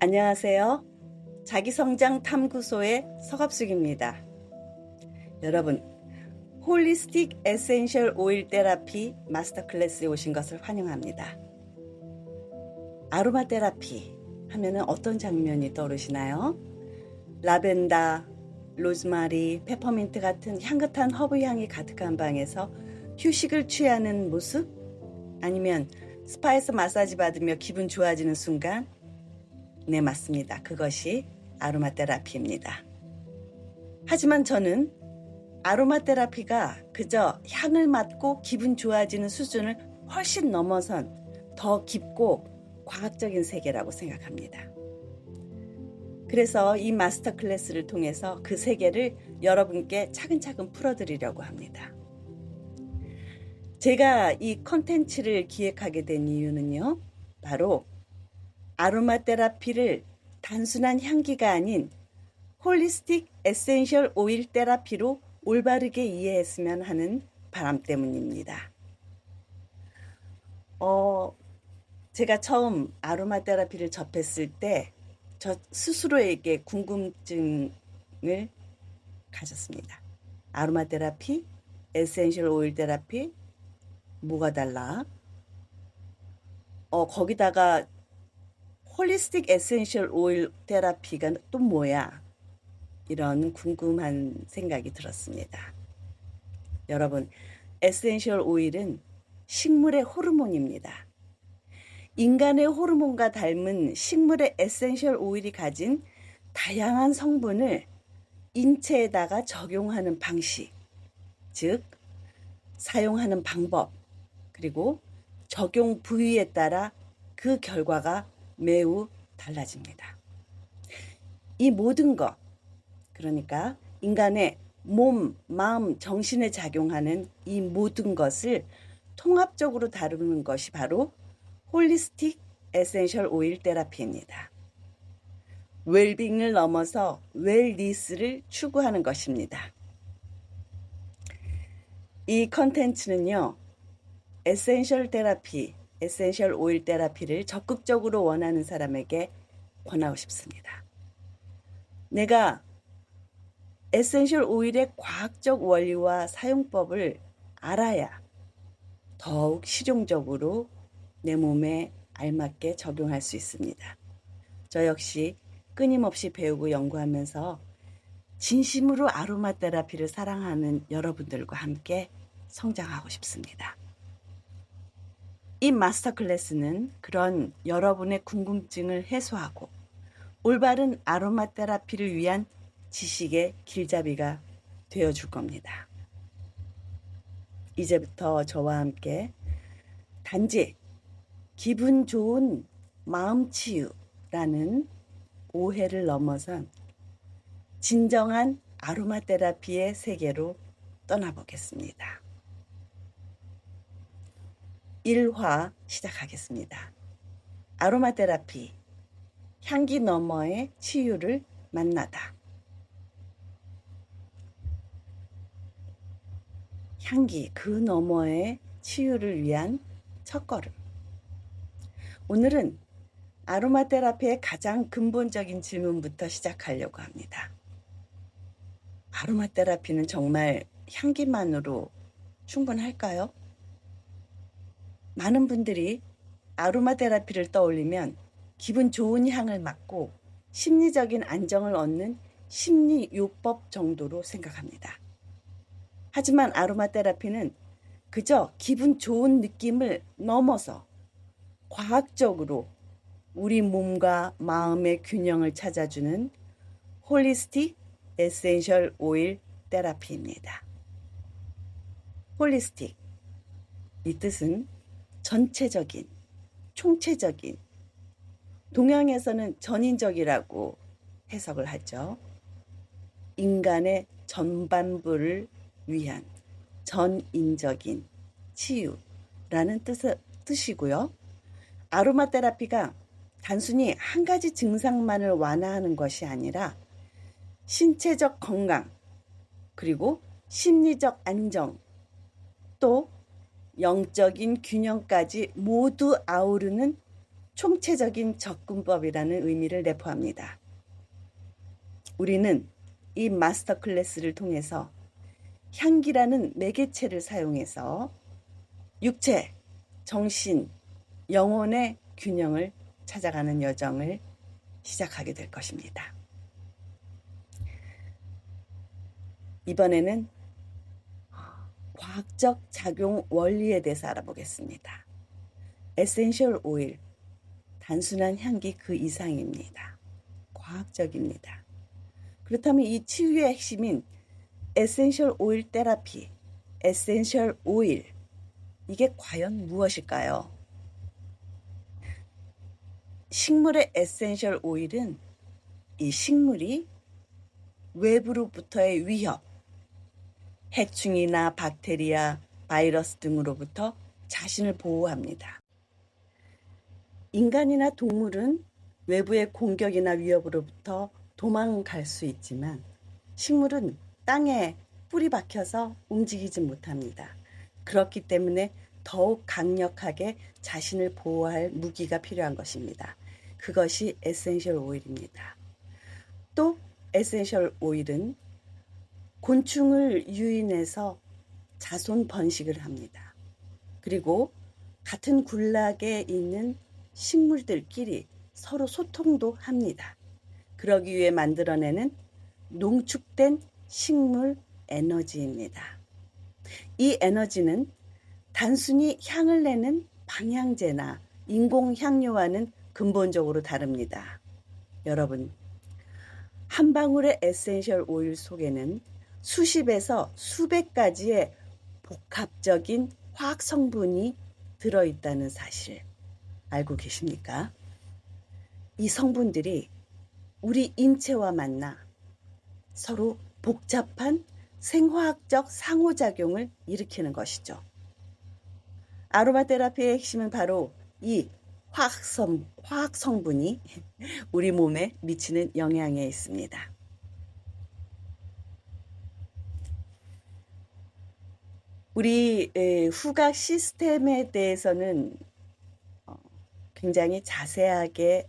안녕하세요. 자기성장 탐구소의 서갑숙입니다. 여러분, 홀리스틱 에센셜 오일 테라피 마스터 클래스에 오신 것을 환영합니다. 아로마 테라피 하면은 어떤 장면이 떠오르시나요? 라벤더, 로즈마리, 페퍼민트 같은 향긋한 허브 향이 가득한 방에서 휴식을 취하는 모습? 아니면 스파에서 마사지 받으며 기분 좋아지는 순간? 네, 맞습니다. 그것이 아로마 테라피입니다. 하지만 저는 아로마 테라피가 그저 향을 맡고 기분 좋아지는 수준을 훨씬 넘어선 더 깊고 과학적인 세계라고 생각합니다. 그래서 이 마스터 클래스를 통해서 그 세계를 여러분께 차근차근 풀어드리려고 합니다. 제가 이 컨텐츠를 기획하게 된 이유는요, 바로 아로마 테라피를 단순한 향기가 아닌 홀리스틱 에센셜 오일 테라피로 올바르게 이해했으면 하는 바람 때문입니다. 제가 처음 아로마 테라피를 접했을 때 저 스스로에게 궁금증을 가졌습니다. 아로마 테라피, 에센셜 오일 테라피, 뭐가 달라? 거기다가 홀리스틱 에센셜 오일 테라피가 또 뭐야? 이런 궁금한 생각이 들었습니다. 여러분, 에센셜 오일은 식물의 호르몬입니다. 인간의 호르몬과 닮은 식물의 에센셜 오일이 가진 다양한 성분을 인체에다가 적용하는 방식, 즉 사용하는 방법, 그리고 적용 부위에 따라 그 결과가 매우 달라집니다. 이 모든 것, 그러니까 인간의 몸, 마음, 정신에 작용하는 이 모든 것을 통합적으로 다루는 것이 바로 홀리스틱 에센셜 오일 테라피입니다. 웰빙을 넘어서 웰니스를 추구하는 것입니다. 이 컨텐츠는요, 에센셜 테라피, 에센셜 오일 테라피를 적극적으로 원하는 사람에게 권하고 싶습니다. 내가 에센셜 오일의 과학적 원리와 사용법을 알아야 더욱 실용적으로 내 몸에 알맞게 적용할 수 있습니다. 저 역시 끊임없이 배우고 연구하면서 진심으로 아로마 테라피를 사랑하는 여러분들과 함께 성장하고 싶습니다. 이 마스터 클래스는 그런 여러분의 궁금증을 해소하고 올바른 아로마 테라피를 위한 지식의 길잡이가 되어줄 겁니다. 이제부터 저와 함께 단지 기분 좋은 마음 치유라는 오해를 넘어선 진정한 아로마 테라피의 세계로 떠나보겠습니다. 1화 시작하겠습니다. 아로마 테라피, 향기 너머의 치유를 만나다. 향기 그 너머의 치유를 위한 첫걸음. 오늘은 아로마 테라피의 가장 근본적인 질문부터 시작하려고 합니다. 아로마 테라피는 정말 향기만으로 충분할까요? 많은 분들이 아로마 테라피를 떠올리면 기분 좋은 향을 맡고 심리적인 안정을 얻는 심리요법 정도로 생각합니다. 하지만 아로마 테라피는 그저 기분 좋은 느낌을 넘어서 과학적으로 우리 몸과 마음의 균형을 찾아주는 홀리스틱 에센셜 오일 테라피입니다. 홀리스틱, 이 뜻은 전체적인, 총체적인, 동양에서는 전인적이라고 해석을 하죠. 인간의 전반부를 위한 전인적인 치유라는 뜻이고요. 아로마 테라피가 단순히 한 가지 증상만을 완화하는 것이 아니라 신체적 건강, 그리고 심리적 안정, 또 영적인 균형까지 모두 아우르는 총체적인 접근법이라는 의미를 내포합니다. 우리는 이 마스터 클래스를 통해서 향기라는 매개체를 사용해서 육체, 정신, 영혼의 균형을 찾아가는 여정을 시작하게 될 것입니다. 이번에는 과학적 작용 원리에 대해서 알아보겠습니다. 에센셜 오일, 단순한 향기 그 이상입니다. 과학적입니다. 그렇다면 이 치유의 핵심인 에센셜 오일 테라피, 에센셜 오일, 이게 과연 무엇일까요? 식물의 에센셜 오일은 이 식물이 외부로부터의 위협, 해충이나 박테리아, 바이러스 등으로부터 자신을 보호합니다. 인간이나 동물은 외부의 공격이나 위협으로부터 도망갈 수 있지만 식물은 땅에 뿌리 박혀서 움직이지 못합니다. 그렇기 때문에 더욱 강력하게 자신을 보호할 무기가 필요한 것입니다. 그것이 에센셜 오일입니다. 또 에센셜 오일은 곤충을 유인해서 자손 번식을 합니다. 그리고 같은 군락에 있는 식물들끼리 서로 소통도 합니다. 그러기 위해 만들어내는 농축된 식물 에너지입니다. 이 에너지는 단순히 향을 내는 방향제나 인공향료와는 근본적으로 다릅니다. 여러분, 한 방울의 에센셜 오일 속에는 수십에서 수백 가지의 복합적인 화학 성분이 들어있다는 사실 알고 계십니까? 이 성분들이 우리 인체와 만나 서로 복잡한 생화학적 상호작용을 일으키는 것이죠. 아로마 테라피의 핵심은 바로 이 화학 성분이 우리 몸에 미치는 영향에 있습니다. 우리 후각 시스템에 대해서는 굉장히 자세하게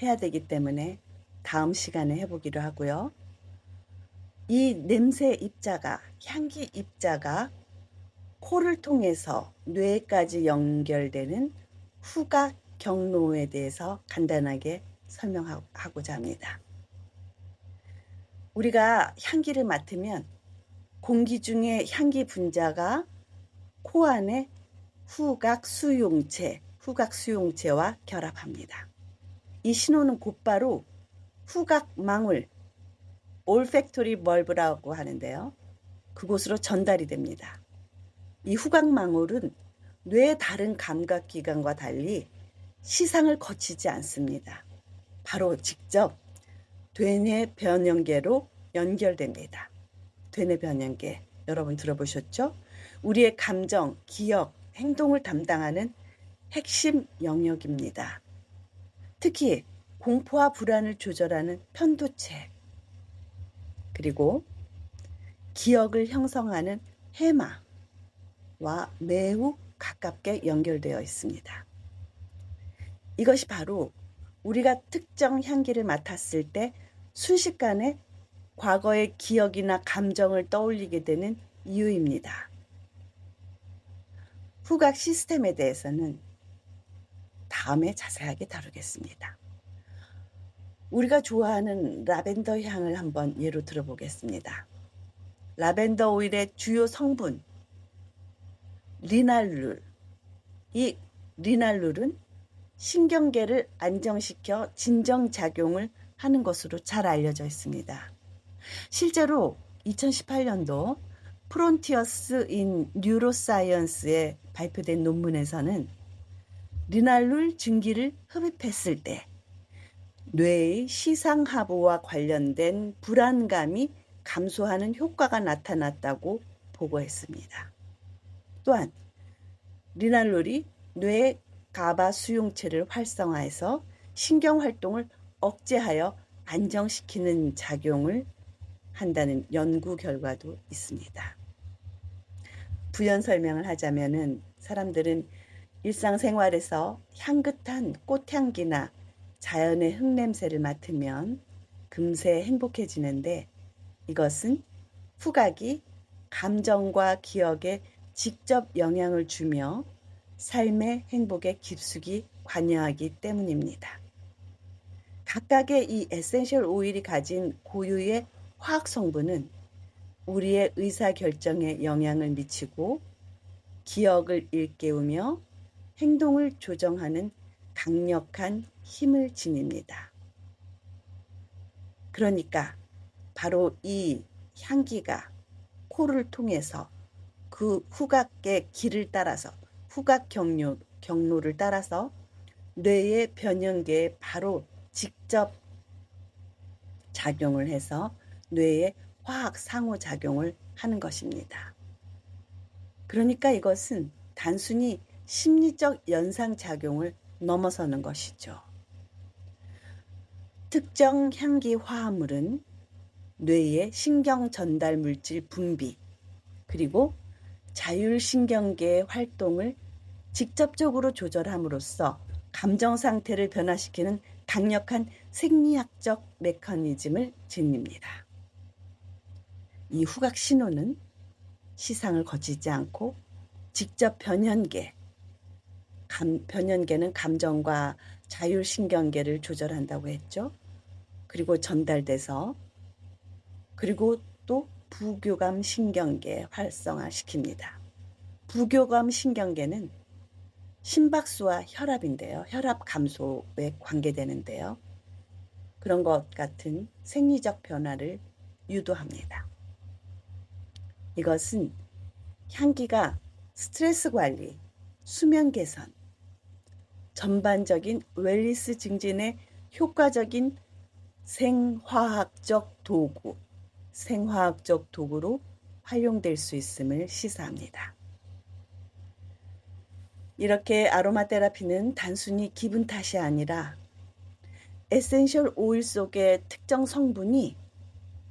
해야 되기 때문에 다음 시간에 해보기로 하고요. 이 냄새 입자가, 향기 입자가 코를 통해서 뇌까지 연결되는 후각 경로에 대해서 간단하게 설명하고자 합니다. 우리가 향기를 맡으면 공기 중에 향기 분자가 코 안에 후각 수용체와 결합합니다. 이 신호는 곧바로 후각 망울, 올팩토리 벌브라고 하는데요. 그곳으로 전달이 됩니다. 이 후각 망울은 뇌의 다른 감각기관과 달리 시상을 거치지 않습니다. 바로 직접 되뇌 변연계로 연결됩니다. 되뇌 변연계, 여러분 들어보셨죠? 우리의 감정, 기억, 행동을 담당하는 핵심 영역입니다. 특히 공포와 불안을 조절하는 편도체, 그리고 기억을 형성하는 해마와 매우 가깝게 연결되어 있습니다. 이것이 바로 우리가 특정 향기를 맡았을 때 순식간에 과거의 기억이나 감정을 떠올리게 되는 이유입니다. 후각 시스템에 대해서는 다음에 자세하게 다루겠습니다. 우리가 좋아하는 라벤더 향을 한번 예로 들어보겠습니다. 라벤더 오일의 주요 성분 리날룰. 이 리날룰은 신경계를 안정시켜 진정작용을 하는 것으로 잘 알려져 있습니다. 실제로 2018년도 프론티어스 인 뉴로사이언스에 발표된 논문에서는 리날룰 증기를 흡입했을 때 뇌의 시상하부와 관련된 불안감이 감소하는 효과가 나타났다고 보고했습니다. 또한 리날룰이 뇌의 가바 수용체를 활성화해서 신경활동을 억제하여 안정시키는 작용을 한다는 연구 결과도 있습니다. 부연 설명을 하자면은 사람들은 일상생활에서 향긋한 꽃향기나 자연의 흙냄새를 맡으면 금세 행복해지는데, 이것은 후각이 감정과 기억에 직접 영향을 주며 삶의 행복에 깊숙이 관여하기 때문입니다. 각각의 이 에센셜 오일이 가진 고유의 화학 성분은 우리의 의사결정에 영향을 미치고 기억을 일깨우며 행동을 조정하는 강력한 힘을 지닙니다. 그러니까 바로 이 향기가 코를 통해서 그 후각의 길을 따라서 후각 경로를 따라서 뇌의 변연계에 바로 직접 작용을 해서 뇌의 화학 상호작용을 하는 것입니다. 그러니까 이것은 단순히 심리적 연상작용을 넘어서는 것이죠. 특정 향기 화합물은 뇌의 신경 전달 물질 분비, 그리고 자율신경계의 활동을 직접적으로 조절함으로써 감정 상태를 변화시키는 강력한 생리학적 메커니즘을 지닙니다. 이 후각 신호는 시상을 거치지 않고 직접 변연계는 감정과 자율신경계를 조절한다고 했죠. 그리고 전달돼서, 그리고 또 부교감 신경계 활성화시킵니다. 부교감 신경계는 심박수와 혈압인데요. 혈압 감소에 관계되는데요. 그런 것 같은 생리적 변화를 유도합니다. 이것은 향기가 스트레스 관리, 수면 개선, 전반적인 웰니스 증진에 효과적인 생화학적 도구로 활용될 수 있음을 시사합니다. 이렇게 아로마 테라피는 단순히 기분 탓이 아니라 에센셜 오일 속의 특정 성분이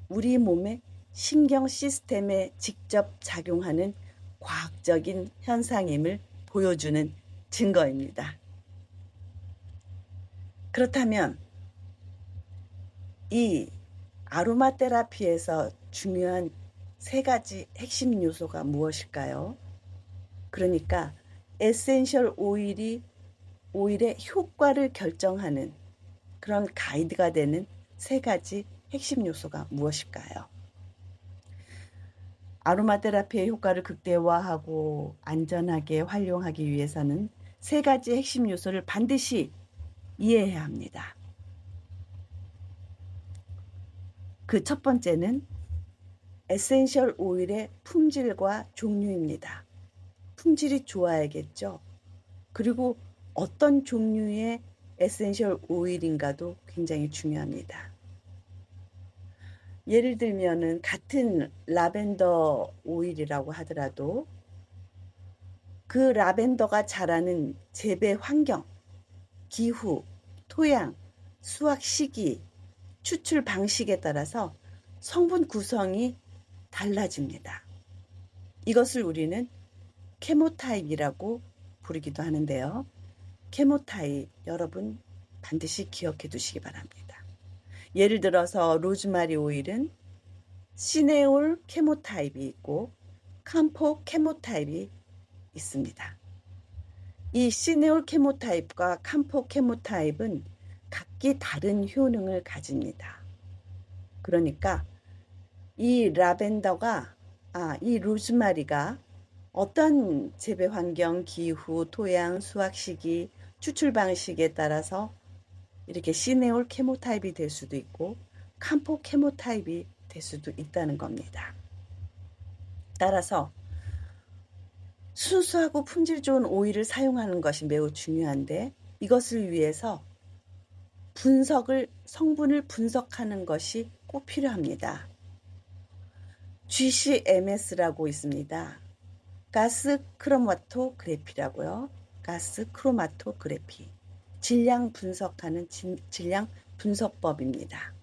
우리 몸의 신경 시스템에 직접 작용하는 과학적인 현상임을 보여주는 증거입니다. 그렇다면 이 아로마 테라피에서 중요한 세 가지 핵심 요소가 무엇일까요? 그러니까 에센셜 오일의 효과를 결정하는 그런 가이드가 되는 세 가지 핵심 요소가 무엇일까요? 아로마 테라피의 효과를 극대화하고 안전하게 활용하기 위해서는 세 가지 핵심 요소를 반드시 이해해야 합니다. 그 첫 번째는 에센셜 오일의 품질과 종류입니다. 품질이 좋아야겠죠. 그리고 어떤 종류의 에센셜 오일인가도 굉장히 중요합니다. 예를 들면은 같은 라벤더 오일이라고 하더라도 그 라벤더가 자라는 재배 환경, 기후, 토양, 수확 시기, 추출 방식에 따라서 성분 구성이 달라집니다. 이것을 우리는 케모타입이라고 부르기도 하는데요. 케모타입 여러분 반드시 기억해 두시기 바랍니다. 예를 들어서 로즈마리 오일은 시네올 케모타입이 있고 캄포 케모타입이 있습니다. 이 시네올 케모타입과 캄포 케모타입은 각기 다른 효능을 가집니다. 그러니까 이 이 로즈마리가 어떤 재배 환경, 기후, 토양, 수확 시기, 추출 방식에 따라서 이렇게 시네올 케모타입이 될 수도 있고 캄포 케모타입이 될 수도 있다는 겁니다. 따라서 순수하고 품질 좋은 오일을 사용하는 것이 매우 중요한데, 이것을 위해서 성분을 분석하는 것이 꼭 필요합니다. GCMS라고 있습니다. 가스 크로마토그래피라고요. 가스 크로마토그래피. 질량 분석하는 질량 분석법입니다.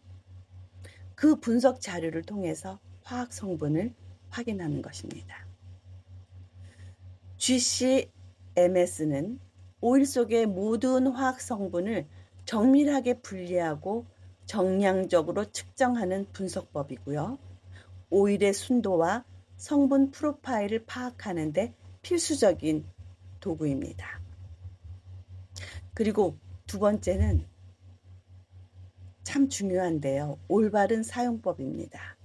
그 분석 자료를 통해서 화학 성분을 확인하는 것입니다. MS는 오일 속의 모든 화학 성분을 정밀하게 분리하고 정량적으로 측정하는 분석법이고요. 오일의 순도와 성분 프로파일을 파악하는 데 필수적인 도구입니다. 그리고 두 번째는 참 중요한데요. 올바른 사용법입니다.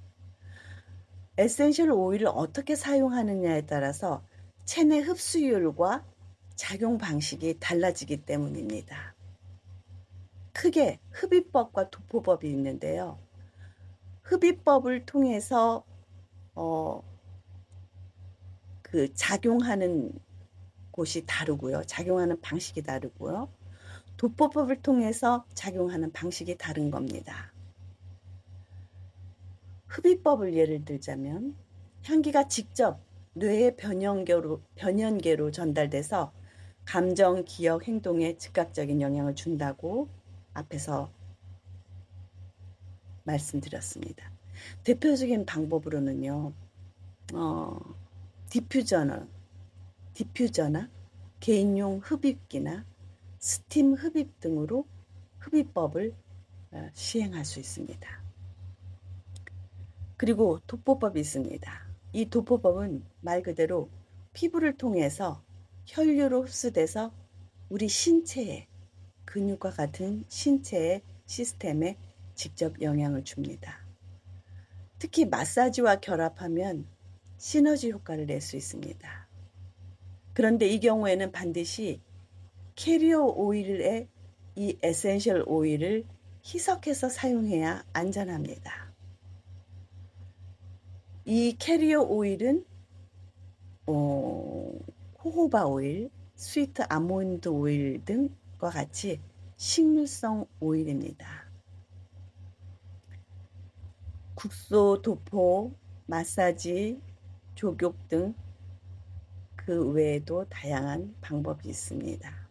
에센셜 오일을 어떻게 사용하느냐에 따라서 체내 흡수율과 작용 방식이 달라지기 때문입니다. 크게 흡입법과 도포법이 있는데요. 흡입법을 통해서 그 작용하는 곳이 다르고요. 작용하는 방식이 다르고요. 도포법을 통해서 작용하는 방식이 다른 겁니다. 흡입법을 예를 들자면 향기가 직접 뇌의 변연계로 전달돼서 감정, 기억, 행동에 즉각적인 영향을 준다고 앞에서 말씀드렸습니다. 대표적인 방법으로는요. 디퓨저나 개인용 흡입기나 스팀 흡입 등으로 흡입법을 시행할 수 있습니다. 그리고 도포법이 있습니다. 이 도포법은 말 그대로 피부를 통해서 혈류로 흡수돼서 우리 신체의 근육과 같은 신체의 시스템에 직접 영향을 줍니다. 특히 마사지와 결합하면 시너지 효과를 낼 수 있습니다. 그런데 이 경우에는 반드시 캐리어 오일에 이 에센셜 오일을 희석해서 사용해야 안전합니다. 이 캐리어 오일은 호호바 오일, 스위트 아몬드 오일 등과 같이 식물성 오일입니다. 국소, 도포, 마사지, 족욕 등 그 외에도 다양한 방법이 있습니다.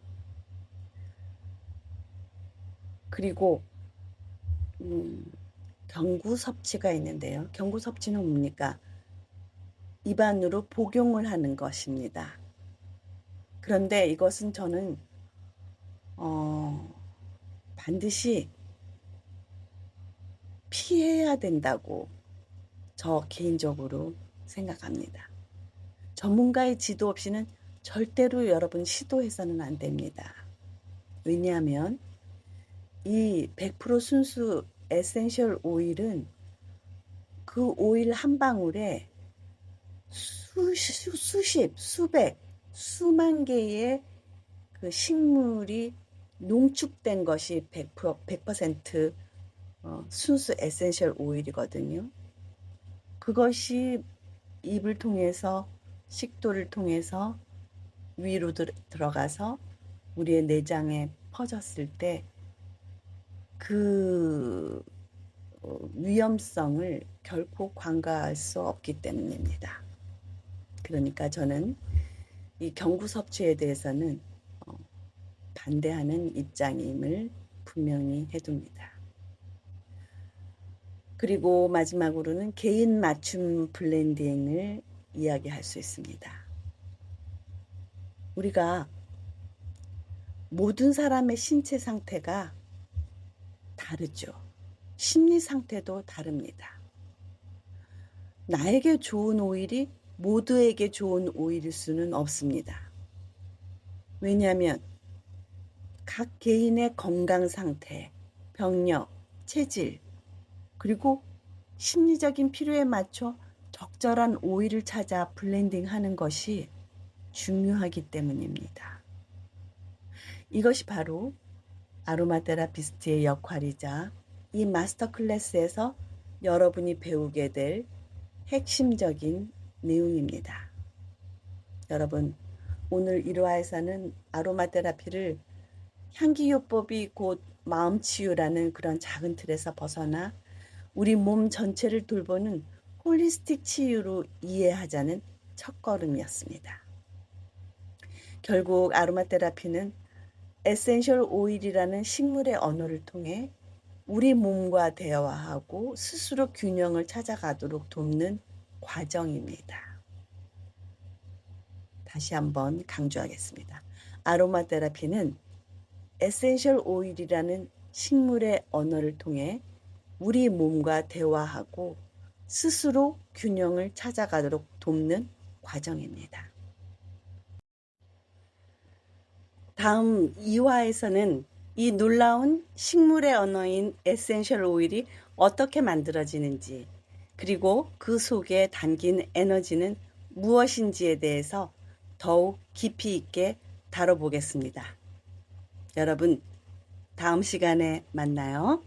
그리고 경구 섭취가 있는데요. 경구 섭취는 뭡니까? 입안으로 복용을 하는 것입니다. 그런데 이것은 저는 반드시 피해야 된다고 저 개인적으로 생각합니다. 전문가의 지도 없이는 절대로 여러분 시도해서는 안 됩니다. 왜냐하면 이 100% 순수 에센셜 오일은 그 오일 한 방울에 수백, 수만 개의 그 식물이 농축된 것이 100% 순수 에센셜 오일이거든요. 그것이 입을 통해서 식도를 통해서 위로 들어가서 우리의 내장에 퍼졌을 때 그 위험성을 결코 간과할 수 없기 때문입니다. 그러니까 저는 이 경구 섭취에 대해서는 반대하는 입장임을 분명히 해둡니다. 그리고 마지막으로는 개인 맞춤 블렌딩을 이야기할 수 있습니다. 우리가 모든 사람의 신체 상태가 다르죠. 심리 상태도 다릅니다. 나에게 좋은 오일이 모두에게 좋은 오일일 수는 없습니다. 왜냐하면 각 개인의 건강 상태, 병력, 체질, 그리고 심리적인 필요에 맞춰 적절한 오일을 찾아 블렌딩하는 것이 중요하기 때문입니다. 이것이 바로 아로마 테라피스트의 역할이자 이 마스터 클래스에서 여러분이 배우게 될 핵심적인 내용입니다. 여러분, 오늘 1화에서는 아로마 테라피를 향기요법이 곧 마음치유라는 그런 작은 틀에서 벗어나 우리 몸 전체를 돌보는 홀리스틱 치유로 이해하자는 첫걸음이었습니다. 결국 아로마 테라피는 에센셜 오일이라는 식물의 언어를 통해 우리 몸과 대화하고 스스로 균형을 찾아가도록 돕는 과정입니다. 다시 한번 강조하겠습니다. 아로마 테라피는 에센셜 오일이라는 식물의 언어를 통해 우리 몸과 대화하고 스스로 균형을 찾아가도록 돕는 과정입니다. 다음 2화에서는 이 놀라운 식물의 언어인 에센셜 오일이 어떻게 만들어지는지, 그리고 그 속에 담긴 에너지는 무엇인지에 대해서 더욱 깊이 있게 다뤄보겠습니다. 여러분, 다음 시간에 만나요.